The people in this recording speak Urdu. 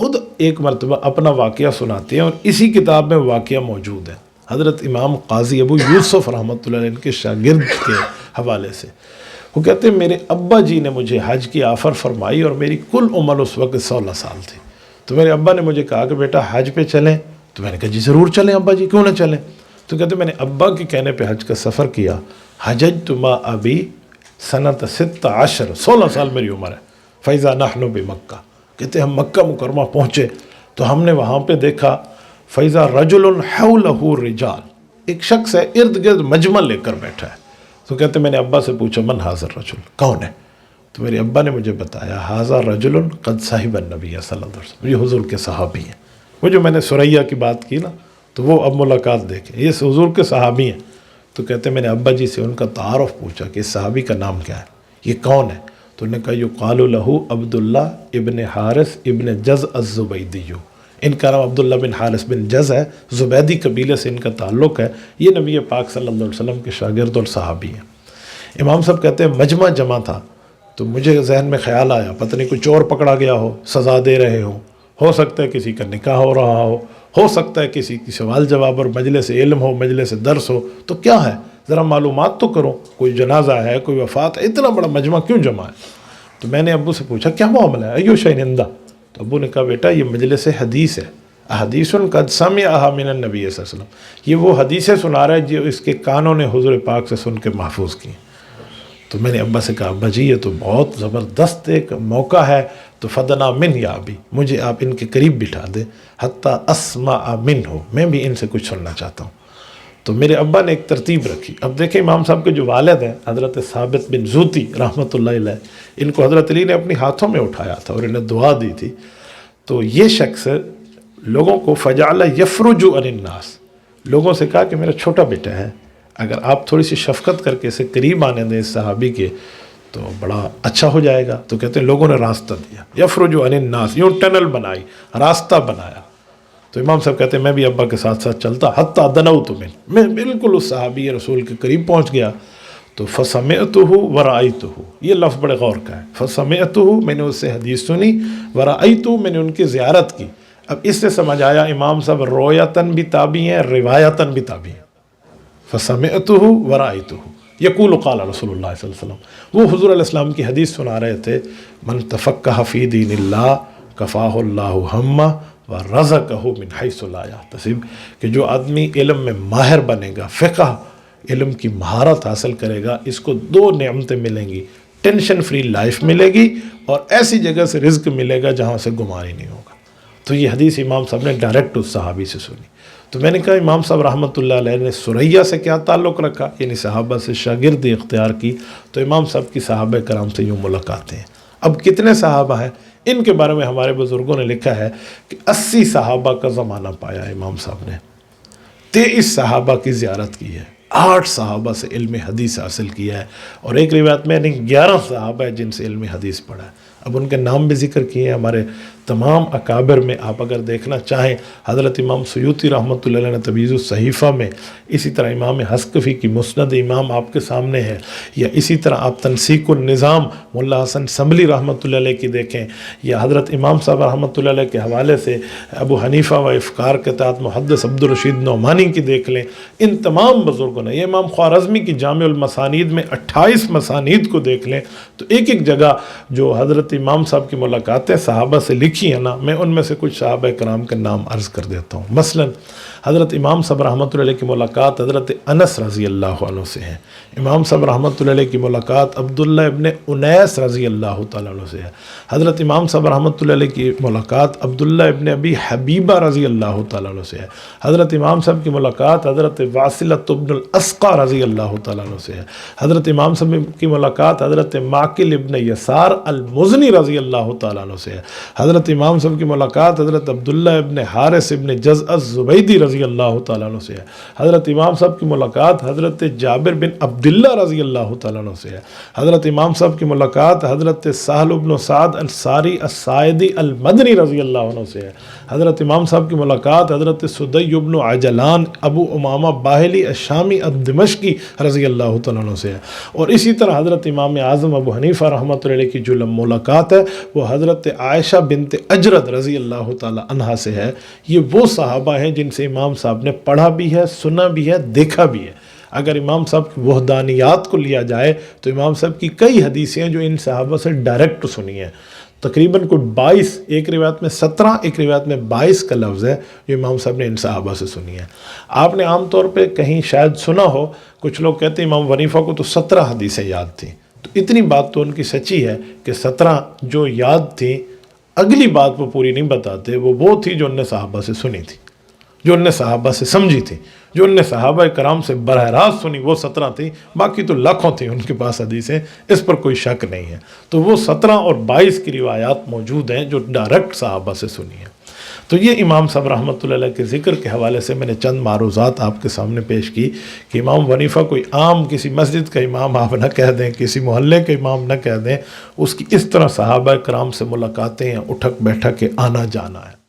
خود ایک مرتبہ اپنا واقعہ سناتے ہیں، اور اسی کتاب میں واقعہ موجود ہے حضرت امام قاضی ابو یوسف رحمۃ اللہ علیہ ان کے شاگرد کے حوالے سے۔ وہ کہتے ہیں میرے ابا جی نے مجھے حج کی آفر فرمائی اور میری کل عمر اس وقت 16 سال تھی، تو میرے ابا نے مجھے کہا کہ بیٹا حج پہ چلیں، تو میں نے کہا جی ضرور چلیں ابا جی، کیوں نہ چلیں۔ تو کہتے میں نے ابا کے کہنے پہ حج کا سفر کیا، حججت ما ابی سنۃ 16، 16 سال میری عمر ہے، فیضا نحن بمکہ، کہتے ہم مکہ مکرمہ پہنچے تو ہم نے وہاں پہ دیکھا فیضا رجل حولہ رجال، ایک شخص ہے ارد گرد مجمع لے کر بیٹھا ہے۔ تو کہتے میں نے ابا سے پوچھا من ھذا الرجل، کون ہے؟ تو میرے ابا نے مجھے بتایا ھذا رجل قد صحب النبی صلی اللہ علیہ وسلم، یہ حضور کے صحابی ہیں۔ وہ جو میں نے سریہ کی بات کی نا، تو وہ اب ملاقات دیکھیں، یہ حضور کے صحابی ہیں۔ تو کہتے میں نے ابا جی سے ان کا تعارف پوچھا کہ اس صحابی کا نام کیا ہے، یہ کون ہے؟ تو انہوں نے کہا یقال لہ عبداللہ ابن حارث ابن جز الزبیدی، ان کا نام عبداللہ بن حارث بن جز ہے، زبیدی قبیلے سے ان کا تعلق ہے، یہ نبی پاک صلی اللہ علیہ وسلم کے شاگرد اور صحابی ہیں۔ امام صاحب کہتے ہیں مجمع جمع تھا، تو مجھے ذہن میں خیال آیا پتہ نہیں کوئی چور پکڑا گیا سزا دے رہے ہو سکتا ہے کسی کا نکاح ہو رہا ہو سکتا ہے کسی کی سوال جواب اور مجلس علم ہو، مجلس درس ہو، تو کیا ہے ذرا معلومات تو کرو، کوئی جنازہ ہے، کوئی وفات ہے، اتنا بڑا مجمع کیوں جمع ہے؟ تو میں نے ابو سے پوچھا کیا معاملہ ہے، ایو شیء عندہ؟ تو ابو نے کہا بیٹا یہ مجلس حدیث ہے، حدیث قد سمعھا من النبی صلی اللہ علیہ وسلم، یہ وہ حدیثیں سنا رہا ہے جو اس کے کانوں نے حضور پاک سے سن کے محفوظ کی۔ تو میں نے ابا سے کہا ابا جی یہ تو بہت زبردست ایک موقع ہے، تو فدنا من یا ابی، مجھے آپ ان کے قریب بٹھا دیں، حتیٰ اسمع منہ، میں بھی ان سے کچھ سننا چاہتا ہوں۔ تو میرے ابا نے ایک ترتیب رکھی۔ اب دیکھیں امام صاحب کے جو والد ہیں حضرت ثابت بن زوتی رحمۃ اللہ علیہ، ان کو حضرت علی نے اپنی ہاتھوں میں اٹھایا تھا اور انہیں دعا دی تھی۔ تو یہ شخص لوگوں کو فجعل یفرج عن الناس، لوگوں سے کہا کہ میرا چھوٹا بیٹا ہے، اگر آپ تھوڑی سی شفقت کر کے اسے قریب آنے دیں اس صحابی کے تو بڑا اچھا ہو جائے گا۔ تو کہتے ہیں لوگوں نے راستہ دیا، یفرج عن الناس، یوں ٹنل بنائی، راستہ بنایا۔ تو امام صاحب کہتے ہیں میں بھی ابا کے ساتھ ساتھ چلتا، حتیٰ دنوت میں بالکل اس صحابی رسول کے قریب پہنچ گیا۔ تو فسمعتہ ورأیتہ، یہ لفظ بڑے غور کا ہے، فسمعتہ میں نے اس سے حدیث سنی، ورأیتہ میں نے ان کی زیارت کی۔ اب اس سے سمجھ آیا امام صاحب رویتاً بھی تابعی ہیں، روایتاً بھی تابعی ہیں۔ فسمعتہ ورأیتہ یقول قال رسول اللہ صلی اللہ علیہ وسلم، وہ حضور علیہ السلام کی حدیث سنا رہے تھے، من تفقہ فی دین اللہ کفاہ اللہ ہمہ ورزقہ من حیث لا یحتسب، کہ جو آدمی علم میں ماہر بنے گا، فقہ علم کی مہارت حاصل کرے گا، اس کو 2 نعمتیں ملیں گی، ٹینشن فری لائف ملے گی اور ایسی جگہ سے رزق ملے گا جہاں سے گمان ہی نہیں ہوگا۔ تو یہ حدیث امام صاحب نے ڈائریکٹ اس صحابی سے سنی۔ تو میں نے کہا امام صاحب رحمۃ اللہ علیہ نے سریہ سے کیا تعلق رکھا، یعنی صحابہ سے شاگردی اختیار کی، تو امام صاحب کی صحابہ کرام سے یوں ملاقاتیں ہیں۔ اب کتنے صحابہ ہیں ان کے بارے میں ہمارے بزرگوں نے لکھا ہے کہ 80 صحابہ کا زمانہ پایا امام صاحب نے، 23 صحابہ کی زیارت کی ہے، 8 صحابہ سے علم حدیث حاصل کیا ہے، اور ایک روایت میں 11 صحابہ ہیں جن سے علم حدیث پڑھا ہے۔ اب ان کے نام بھی ذکر کیے ہیں ہمارے تمام اکابر میں، آپ اگر دیکھنا چاہیں حضرت امام سیوطی رحمۃ اللہ علیہ نے تمییز الصحیفہ میں، اسی طرح امام حسکفی کی مسند امام آپ کے سامنے ہے، یا اسی طرح آپ تنسیق النظام ملا حسن سنبھلی رحمۃ اللہ علیہ کی دیکھیں، یا حضرت امام صاحب رحمۃ اللہ علیہ کے حوالے سے ابو حنیفہ و افکار کے تحت محدث عبدالرشید نعمانی کی دیکھ لیں، ان تمام بزرگوں نے، یہ امام خوارزمی کی جامع المسانید میں 28 مسانید کو دیکھ لیں، تو ایک ایک جگہ جو حضرت امام صاحب کی ملاقاتیں صحابہ سے لکھی ہیں نا، میں ان میں سے کچھ صحابہ کرام کے نام عرض کر دیتا ہوں۔ مثلا حضرت امام صاحب رحمۃ اللہ علیہ کی ملاقات حضرت انس رضی اللہ عنہ سے ہے، امام صاحب رحمۃ اللہ علیہ کی ملاقات عبداللہ ابن انیس رضی اللہ تعالیٰ عنہ سے ہے، حضرت امام صاحب رحمۃ اللہ علیہ کی ملاقات عبداللہ ابن ابی حبیبہ رضی اللہ تعالیٰ عنہ سے ہے، حضرت امام صاحب کی ملاقات حضرت واصلۃ ابن الاسقع رضی اللہ تعالیٰ عنہ سے ہے، حضرت امام صاحب کی ملاقات حضرت معقل ابن یسار المزنی رضی اللہ تعالیٰ عنہ سے ہے، حضرت امام صاحب کی ملاقات حضرت عبداللہ ابن حارث ابن جز الزبیدی رضی اللہ تعالیٰ عنہ سے ہے، حضرت امام صاحب کی ملاقات حضرت جابر بن عبداللہ رضی اللہ تعالیٰ عنہ سے ہے، حضرت امام صاحب کی ملاقات حضرت سہل بن سعد انصاری الساعدی المدنی رضی اللہ عنہ سے ہے، حضرت امام صاحب کی ملاقات حضرت سدی بن عجلان ابو امامہ باہلی الشامی الدمشقی رضی اللہ تعالیٰ عنہ سے ہے، اور اسی طرح حضرت امام اعظم ابو حنیفہ رحمۃ اللہ علیہ کی جو ملاقات ہے وہ حضرت عائشہ بنت بنت اجرد رضی اللہ تعالی عنہا سے ہے. یہ وہ صحابہ ہیں جن سے امام صاحب نے پڑھا بھی ہے، سنا بھی ہے، دیکھا بھی ہے. اگر امام صاحب کی وحدانیات کو لیا جائے تو امام صاحب کی کئی حدیثیں ہیں جو ان صحابہ سے ڈائریکٹ سنی ہیں. تقریباً کوئی 22، ایک روایت میں 17، ایک روایت میں 22 کا لفظ ہے جو امام صاحب نے ان صحابہ سے سنی ہے. آپ نے عام طور پہ کہیں شاید سنا ہو، کچھ لوگ کہتے ہیں امام حنیفہ کو تو 17 حدیثیں یاد تھیں. تو اتنی بات تو ان کی سچی ہے کہ 17 جو یاد تھیں، اگلی بات وہ پوری نہیں بتاتے، وہ تھی جو ان نے صحابہ سے سنی تھی، جو ان نے صحابہ سے سمجھی تھی، جو ان نے صحابہ کرام سے براہ راست سنی، وہ 17 تھی. باقی تو لاکھوں تھیں ان کے پاس حدیثیں، اس پر کوئی شک نہیں ہے. تو وہ 17 اور 22 کی روایات موجود ہیں جو ڈائریکٹ صحابہ سے سنی ہیں. تو یہ امام صاحب رحمۃ اللہ علیہ کے ذکر کے حوالے سے میں نے چند معروضات آپ کے سامنے پیش کی کہ امام حنیفہ کوئی عام کسی مسجد کا امام آپ نہ کہہ دیں، کسی محلے کے امام نہ کہہ دیں. اس کی اس طرح صحابہ کرام سے ملاقاتیں، اٹھک بیٹھک کے آنا جانا ہے.